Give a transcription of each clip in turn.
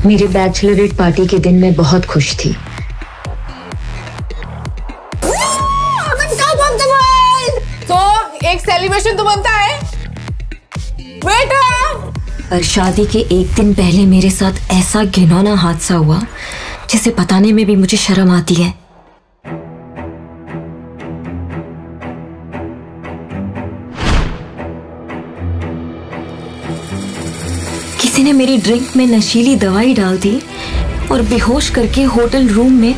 मेरे Bachelorette party के दिन मैं बहुत खुश थी। तो एक सेलिब्रेशन तो बनता है बेटा। पर शादी के एक दिन पहले मेरे साथ ऐसा घिनौना हादसा हुआ जिसे बताने में भी मुझे शर्म आती है। किसी ने मेरी ड्रिंक में नशीली दवाई डाल दी और बेहोश करके होटल रूम में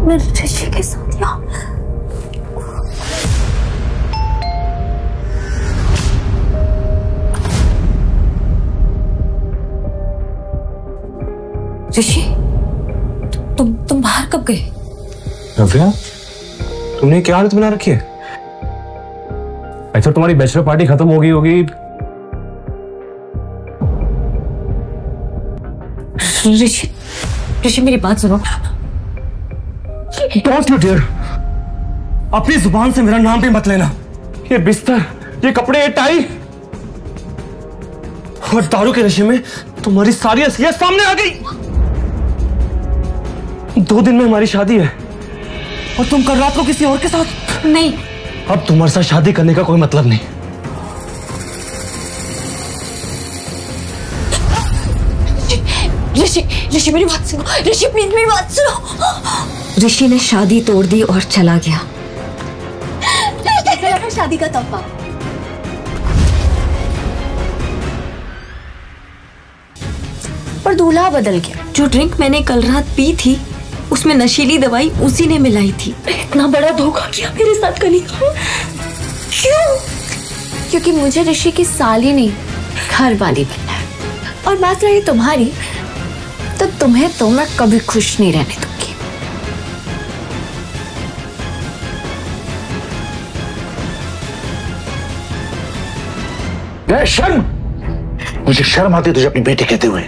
मैं ऋषि के साथ यहाँ। ऋषि, तुम बाहर कब गए? रफिया, तुमने क्या हालत बना रखी है? अच्छा, तुम्हारी बैचलर पार्टी खत्म हो गई होगी। ऋषि मेरी बात सुनो। Don't you dare! अपनी जुबान से मेरा नाम भी मत लेना। ये बिस्तर, ये कपड़े, ये टाई और दारू के नशे में तुम्हारी सारी असलियत सामने आ गई। 2 दिन में हमारी शादी है और तुम कल रात को किसी और के साथ। नहीं, अब तुम्हारे साथ शादी करने का कोई मतलब नहीं। ऋषि मेरी बात सुनो। ऋषि प्लीज मेरी बात सुनो। ऋषि ने शादी तोड़ दी और चला गया। कैसा लगा शादी का तोहफा? पर दूल्हा बदल गया। जो ड्रिंक मैंने कल रात पी थी उसमें नशीली दवाई उसी ने मिलाई थी। इतना बड़ा धोखा किया मेरे साथ कनिका। क्यों? क्योंकि मुझे ऋषि की साली नहीं घर वाली बनना है। और बात रही तुम्हारी, तो तुम्हें तो मैं कभी खुश नहीं रहने दूंगी। शर्म, मुझे शर्म आती है तुझे अपनी बेटी कहते हुए।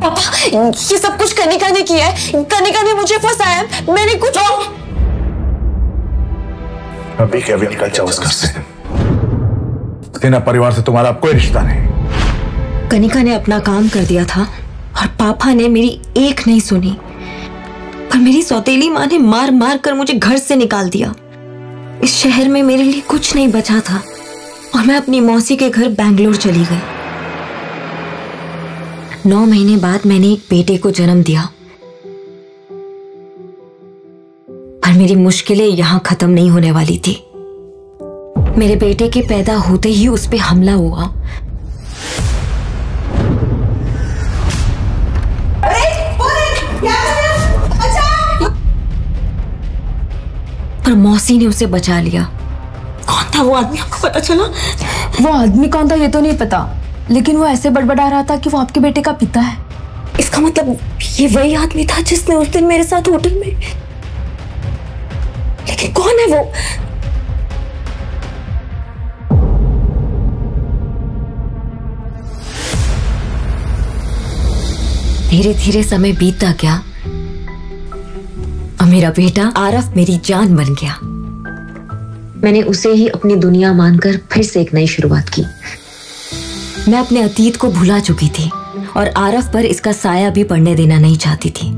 पापा, ये सब कुछ कनिका ने किया है। कनिका ने मुझे फंसाया। मैंने कुछ अभी के अभी निकल जाओ इस घर से। सेना परिवार से तुम्हारा अब कोई रिश्ता नहीं। कनिका ने अपना काम कर दिया था और पापा ने मेरी एक नहीं सुनी। पर मेरी सौतेली माँ ने मार मार कर मुझे घर से निकाल दिया। इस शहर में मेरे लिए कुछ नहीं बचा था और मैं अपनी मौसी के घर बैंगलोर चली गई। 9 महीने बाद मैंने एक बेटे को जन्म दिया। पर मेरी मुश्किलें यहां खत्म नहीं होने वाली थी। मेरे बेटे के पैदा होते ही उस पे हमला हुआ। पर मौसी ने उसे बचा लिया। कौन था वो आदमी, आपको पता चला? वो आदमी कौन था ये तो नहीं पता, लेकिन वो ऐसे बड़बड़ा रहा था कि वो आपके बेटे का पिता है। इसका मतलब ये वही आदमी था जिसने उस दिन मेरे साथ होटल में। लेकिन कौन है वो? धीरे धीरे समय बीतता गया और मेरा बेटा आरफ मेरी जान बन गया। मैंने उसे ही अपनी दुनिया मानकर फिर से एक नई शुरुआत की। मैं अपने अतीत को भुला चुकी थी और आरफ पर इसका साया भी पड़ने देना नहीं चाहती थी।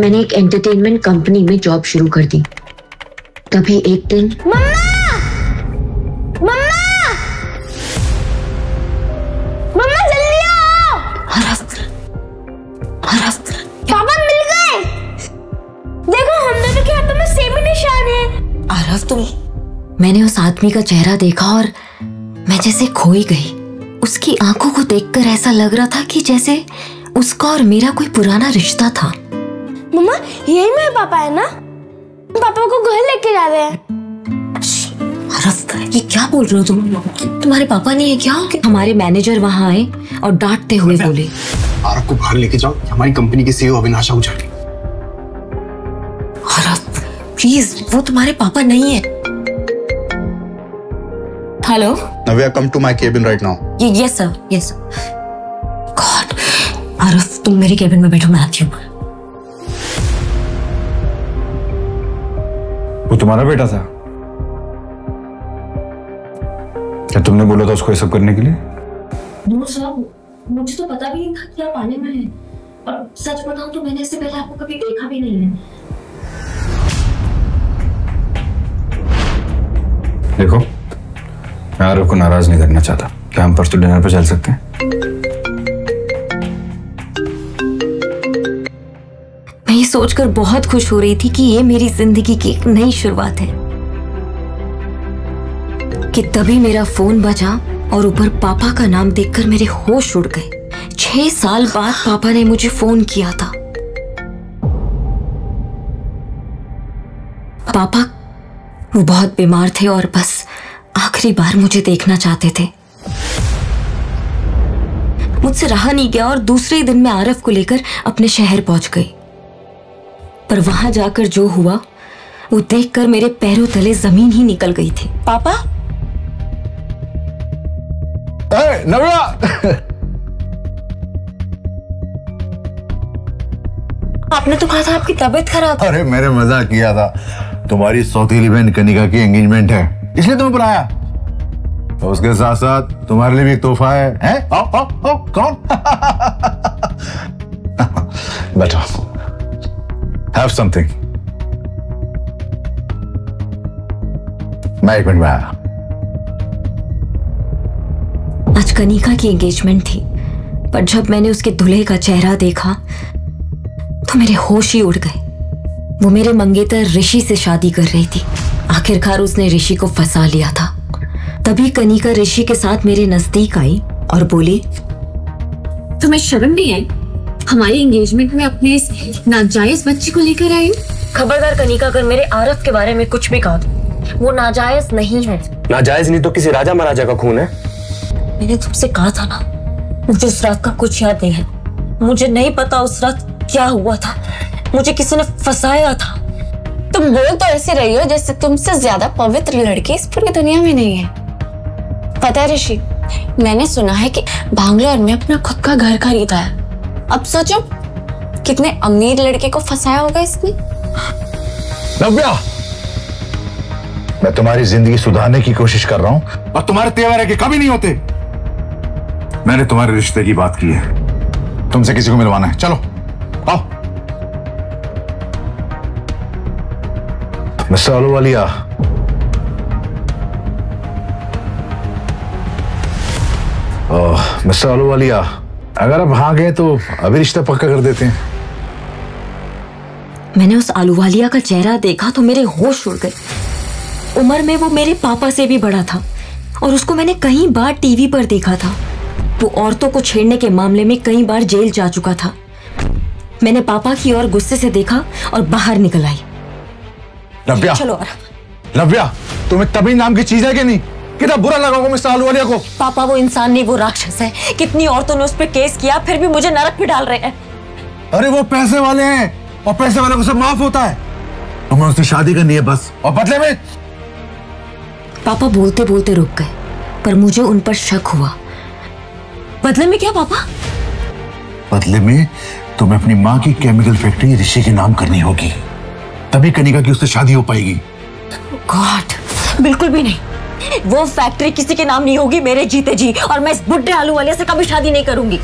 मैंने एक एंटरटेनमेंट कंपनी में जॉब शुरू कर दी। तभी एक दिन मम्मा! मम्मा! मम्मा जल्दी आओ! आरफ! आरफ! पापा मिल गए। देखो हम दोनों के हाथों में सेम ही निशान है। आरफ तुम। मैंने उस आदमी का चेहरा देखा और मैं जैसे खोई गई। उसकी आंखों को देखकर ऐसा लग रहा था कि जैसे उसका और मेरा कोई पुराना रिश्ता था। मम्मा यही मेरे पापा है ना? पापा को घर लेके जा रहे हैं। आरफ ये क्या बोल रहे हो तुम? तुम्हारे पापा नहीं है क्या? हमारे मैनेजर वहां आए और डांटते हुए बोले, आरफ को बाहर लेके जाओ, हमारी कंपनी की सीईओ अविनाश आहूजा। आरफ प्लीज, वो तुम्हारे पापा नहीं है। Hello Navya, come to my cabin right now. Yes sir, yes sir. God, Aaraf तुम मेरे केबिन में बैठो, मैं आती हूँ। वो तुम्हारा बेटा था? क्या तुमने बोला था उसको ये सब करने के लिए? नूर साहब, मुझे तो पता भी नहीं था कि आप आने वाले हैं, और सच बताऊं तो मैंने इससे पहले आपको कभी देखा भी नहीं है। देखो, मैं आरव को नाराज नहीं करना चाहता। क्या हम परसों डिनर पर चल सकते हैं? मैं ये सोचकर बहुत खुश हो रही थी कि ये मेरी जिंदगी की एक नई शुरुआत है कि तभी मेरा फोन बजा और ऊपर पापा का नाम देखकर मेरे होश उड़ गए। 6 साल बाद पापा ने मुझे फोन किया था। पापा वो बहुत बीमार थे और बस आखिरी बार मुझे देखना चाहते थे। मुझसे रहा नहीं गया और दूसरे दिन मैं आरफ को लेकर अपने शहर पहुंच गई। पर वहां जाकर जो हुआ वो देखकर मेरे पैरों तले जमीन ही निकल गई थी। पापा, नव्या, आपने तो कहा था आपकी तबीयत खराब। अरे मैंने मजाक किया था। तुम्हारी सौतेली बहन कनिका की एंगेजमेंट है, इसलिए तुम्हें बुलाया। तो उसके साथ साथ तुम्हारे लिए भी एक तोहफा है? आओ आओ आओ, कौन? बैठो, हैव समथिंग। मैं 1 मिनट में आया। आज कनिका की एंगेजमेंट थी, पर जब मैंने उसके दूल्हे का चेहरा देखा तो मेरे होश ही उड़ गए। वो मेरे मंगेतर ऋषि से शादी कर रही थी। आखिरकार उसने ऋषि को फंसा लिया था। तभी कनिका ऋषि के साथ मेरे नजदीक आई और बोली, तुम्हें शर्म नहीं आई? हमारी एंगेजमेंट में अपने इस नाजायज बच्ची को लेकर आई हो? खबरदार कनिका, अगर मेरे आरफ के बारे में कुछ भी कहा तो वो नाजायज नहीं है। नाजायज नहीं तो किसी राजा महाराजा का खून है। मैंने तुमसे कहा था ना, मुझे उस रात का कुछ याद नहीं है। मुझे नहीं पता उस रात क्या हुआ था। मुझे किसी ने फंसाया था। तुम बोल तो ऐसे रही हो जैसे तुमसे ज्यादा पवित्र लड़की इस पूरी दुनिया में नहीं है। पता है ऋषि, मैंने सुना है कि बैंगलोर में अपना खुद का घर खरीदा है। अब सोचो कितने अमीर लड़के को फंसाया होगा इसने। नव्या, मैं तुम्हारी जिंदगी सुधारने की कोशिश कर रहा हूं और तुम्हारे तेवर के कभी नहीं होते। मैंने तुम्हारे रिश्ते की बात की है, तुमसे किसी को मिलवाना है। चलो आओ। मिस्टर अहलूवालिया, मिस्टर अहलूवालिया, अगर आप हाँ गए तो अभी रिश्ता पक्का कर देते हैं। मैंने उस अहलूवालिया का चेहरा देखा तो मेरे होश उड़ गए। उम्र में वो मेरे पापा से भी बड़ा था और उसको मैंने कई बार टीवी पर देखा था। वो औरतों को छेड़ने के मामले में कई बार जेल जा चुका था। मैंने पापा की ओर गुस्से से देखा और बाहर निकल आई। नव्या, चलो नव्या, तुम्हें तभी नाम की चीज है कि नहीं? कितना बुरा लगा होगा मिस्टर अहलूवालिया को। पापा, वो इंसान नहीं, वो राक्षस है। कितनी औरतों ने उस पर केस किया, फिर भी मुझे नरक में डाल रहे हैं। अरे वो पैसे वाले हैं और पैसे वाले को सब माफ होता है। तुम्हें उससे शादी करनी है बस, और बदले में। पापा बोलते बोलते रुक गए, पर मुझे उन पर शक हुआ। बदले में क्या पापा? बदले में तुम्हें अपनी माँ की केमिकल फैक्ट्री ऋषि के नाम करनी होगी, तभी कनिका की उससे शादी हो पाएगी। गॉड, बिल्कुल भी नहीं। वो फैक्ट्री किसी के नाम नहीं होगी मेरे जीते जी, और मैं इस बुड्ढे अहलूवालिया से कभी शादी नहीं करूंगी।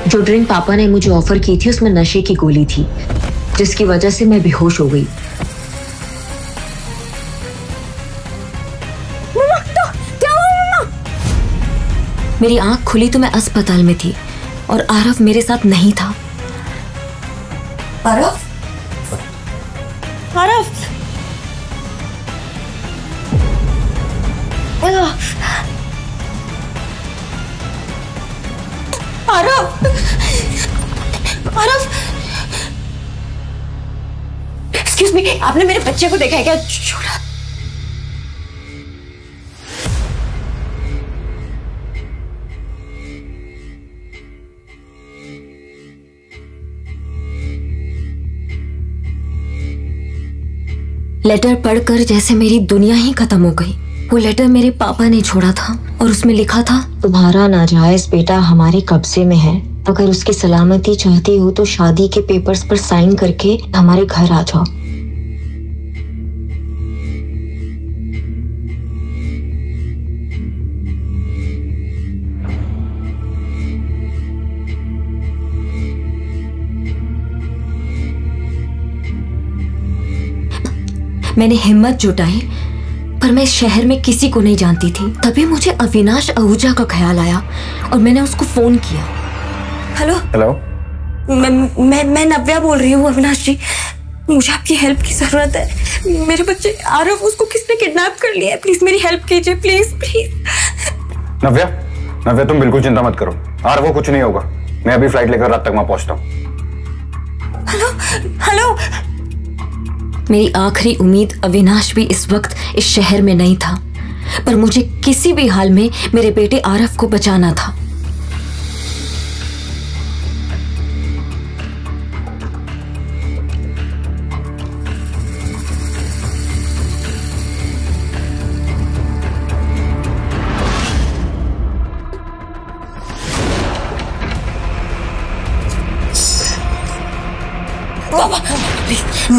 जो ड्रिंक पापा ने मुझे ऑफर की थी उसमें नशे की गोली थी, जिसकी वजह से मैं बेहोश हो गई। मेरी आंख खुली तो मैं अस्पताल में थी और आरफ मेरे साथ नहीं था। आरफ, आरफ, आरफ, आरफ, एक्सक्यूज मी, आपने मेरे बच्चे को देखा है क्या? छोड़ा। लेटर पढ़कर जैसे मेरी दुनिया ही खत्म हो गई। वो लेटर मेरे पापा ने छोड़ा था और उसमें लिखा था, तुम्हारा नाजायज बेटा हमारे कब्जे में है, अगर उसकी सलामती चाहती हो तो शादी के पेपर्स पर साइन करके हमारे घर आ जाओ। मैंने हिम्मत जुटाई, पर मैं इस शहर में किसी को नहीं जानती थी। तभी मुझे अविनाश आहूजा का ख्याल आया और मैंने उसको फोन किया। हेलो हेलो, मैं नव्या बोल रही हूँ। अविनाश जी, मुझे आपकी हेल्प की जरूरत है। मेरे बच्चे आरव, उसको किसने किडनैप कर लिया है। प्लीज मेरी हेल्प कीजिए, प्लीज प्लीज। नव्या तुम बिल्कुल चिंता मत करो, आरव को कुछ नहीं होगा। मैं अभी फ्लाइट लेकर रात तक वहां पहुंचता हूँ। हेलो। मेरी आखिरी उम्मीद अविनाश भी इस वक्त इस शहर में नहीं था, पर मुझे किसी भी हाल में मेरे बेटे आरव को बचाना था।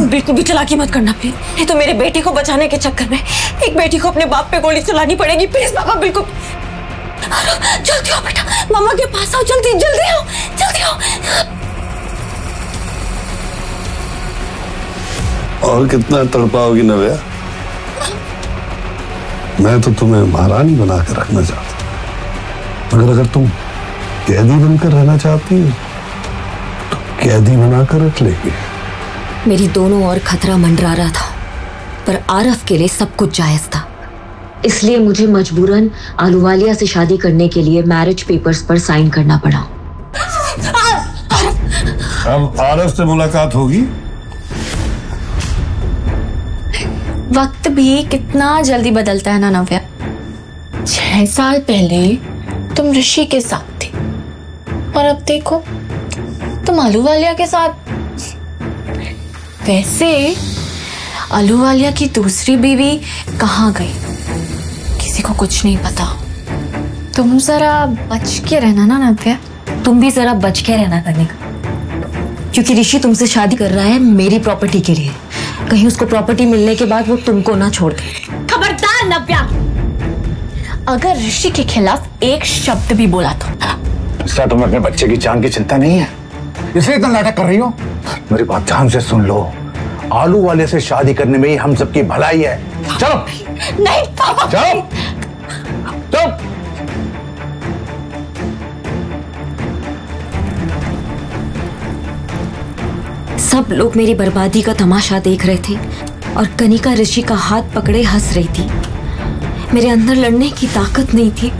बिल्कुल भी चालाकी मत करना प्लीज। ये तो मेरे बेटे को बचाने के चक्कर में एक बेटी को अपने बाप पे गोली चलानी पड़ेगी। प्लीज बाबा, बिल्कुल। जल्दी आओ बेटा, मामा के पास आओ, जल्दी जल्दी आओ, जल्दी आओ। और कितना तड़पाओगी नव्या? मैं तो तुम्हें महारानी बना कर रखना चाहता, मगर अगर तुम कैदी बनकर रहना चाहती हो तो कैदी बनाकर रख लेंगे। मेरी दोनों ओर खतरा मंडरा रहा था, पर आरव के लिए सब कुछ जायज था। इसलिए मुझे मजबूरन आलूवालिया से शादी करने के लिए मैरिज पेपर्स पर साइन करना पड़ा। अब आरव से मुलाकात होगी। वक्त भी कितना जल्दी बदलता है ना नव्या। 6 साल पहले तुम ऋषि के साथ थी और अब देखो तुम आलूवालिया के साथ। वैसे आलूवालिया की दूसरी बीवी कहाँ गई किसी को कुछ नहीं पता। तुम जरा बच के रहना ना नव्या। तुम भी जरा बच के रहना करने का, क्योंकि ऋषि तुमसे शादी कर रहा है मेरी प्रॉपर्टी के लिए। कहीं उसको प्रॉपर्टी मिलने के बाद वो तुमको ना छोड़ दे। खबरदार नव्या, अगर ऋषि के खिलाफ एक शब्द भी बोला तो। इसका तुम्हें अपने बच्चे की जान की चिंता नहीं है, इसलिए इतना नाटक कर रही हो। मेरी बात ध्यान से सुन लो, आलू वाले से शादी करने में ही हम सबकी भलाई है। चलो। नहीं पापा, चलो चलो। सब लोग मेरी बर्बादी का तमाशा देख रहे थे और कनिका ऋषि का हाथ पकड़े हंस रही थी। मेरे अंदर लड़ने की ताकत नहीं थी।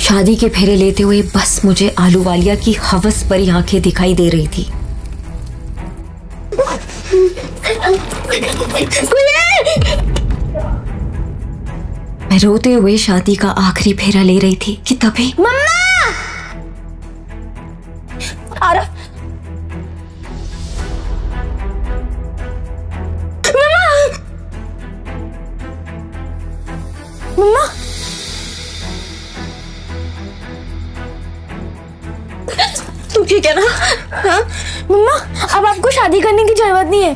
शादी के फेरे लेते हुए बस मुझे आलूवालिया की हवस भरी आंखें दिखाई दे रही थी। मैं रोते हुए शादी का आखिरी फेरा ले रही थी कि तभी मम्मा! आरव, मम्मा! तू ठीक है ना? हाँ? मम्मा, अब आपको शादी करने की जरूरत नहीं है।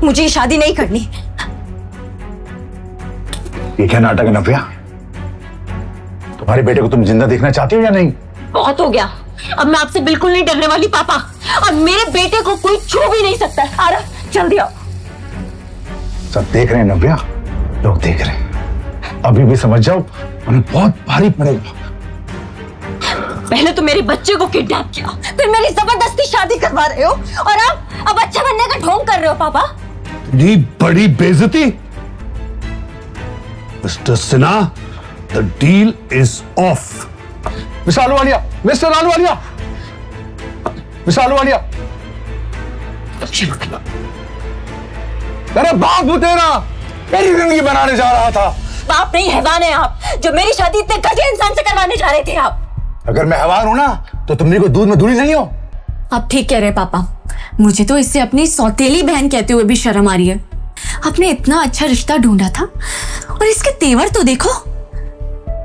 मुझे ये शादी नहीं करनी। ये क्या नाटक है नव्या? तुम्हारे बेटे को तुम जिंदा देखना चाहती हो या नहीं? बहुत हो गया, अब मैं आपसे बिल्कुल नहीं डरने वाली पापा, और मेरे बेटे को कोई छू भी नहीं सकता। आरव, जल्दी आओ। सब देख रहे हैं नव्या, लोग देख रहे हैं। अभी भी समझ जाओ, उन्हें बहुत भारी पड़ेगा। पहले तो मेरे बच्चे को किडनैप किया, फिर मेरी जबरदस्ती शादी करवा रहे हो, और अब अच्छा बनने का ढोंग कर रहे हो पापा। इतनी बड़ी बेइज्जती। Mister Sinha, the deal is of. Mister Ahluwalia, mister Ahluwalia, mister Ahluwalia. अरे बाप तेरा मेरी जिंदगी बनाने जा रहा था, बाप नहीं हैवान है आप, जो मेरी शादी इतने घटिया इंसान से करवाने जा रहे थे आप। अगर मैं हैवान हूं ना तो तुम मेरी को दूध में धुली नहीं हो। आप ठीक कह रहे हैं पापा, मुझे तो इससे अपनी सौतेली बहन कहते हुए भी शर्म आ रही है। आपने इतना अच्छा रिश्ता ढूंढा था और इसके तेवर तो देखो।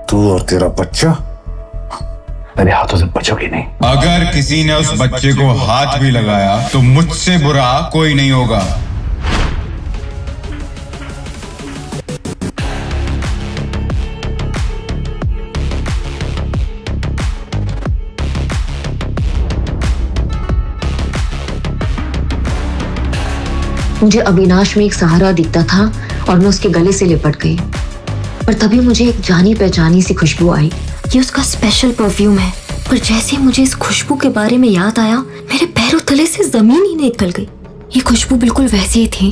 तू और तेरा बच्चा मेरे हाथों से बचोगे नहीं। अगर किसी ने उस बच्चे को हाथ भी लगाया तो मुझसे बुरा कोई नहीं होगा। मुझे अविनाश में एक सहारा दिखता था और मैं उसके गले से लिपट गई, पर तभी मुझे एक जानी पहचानी सी खुशबू आई। ये उसका स्पेशल परफ्यूम है, पर जैसे मुझे इस खुशबू के बारे में याद आया, मेरे पैरों तले से जमीन ही निकल गई। ये खुशबू बिल्कुल वैसी ही थी।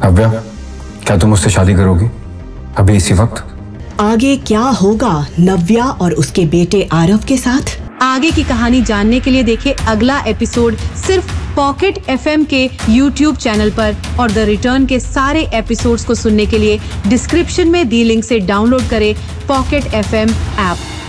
नव्या, क्या तुम मुझसे शादी करोगी अभी इसी वक्त? आगे क्या होगा नव्या और उसके बेटे आरव के साथ? आगे की कहानी जानने के लिए देखें अगला एपिसोड सिर्फ पॉकेट FM के YouTube चैनल पर, और द रिटर्न के सारे एपिसोड्स को सुनने के लिए डिस्क्रिप्शन में दी लिंक से डाउनलोड करें पॉकेट FM ऐप।